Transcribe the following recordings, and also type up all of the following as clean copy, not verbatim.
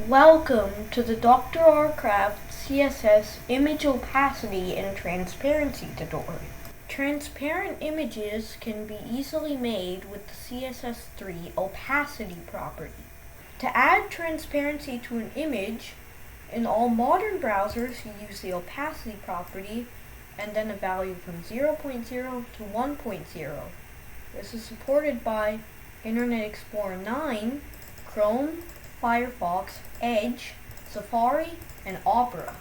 Welcome to the Dr. R. Craft CSS Image Opacity and Transparency tutorial. Transparent images can be easily made with the CSS3 opacity property. To add transparency to an image, in all modern browsers you use the opacity property and then a value from 0.0 to 1.0. This is supported by Internet Explorer 9, Chrome, Firefox, Edge, Safari, and Opera.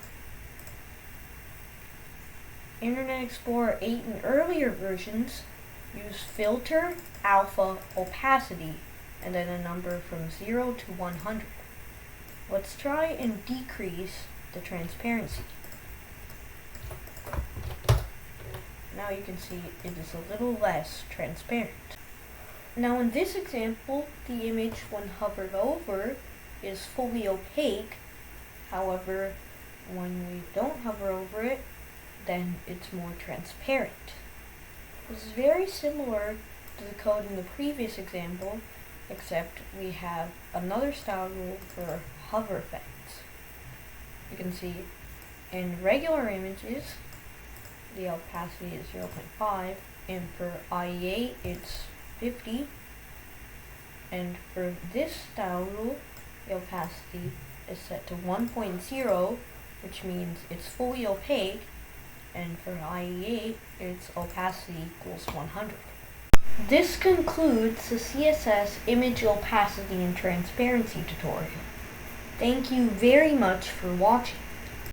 Internet Explorer 8 and earlier versions use filter, alpha, opacity, and then a number from 0 to 100. Let's try and decrease the transparency. Now you can see it is a little less transparent. Now in this example, the image when hovered over is fully opaque. However, when we don't hover over it, then it's more transparent. This is very similar to the code in the previous example, except we have another style rule for hover effects. You can see in regular images, the opacity is 0.5, and for IE8 it's 50, and for this style rule, the opacity is set to 1.0, which means it's fully opaque, and for IE8, its opacity equals 100. This concludes the CSS image opacity and transparency tutorial. Thank you very much for watching.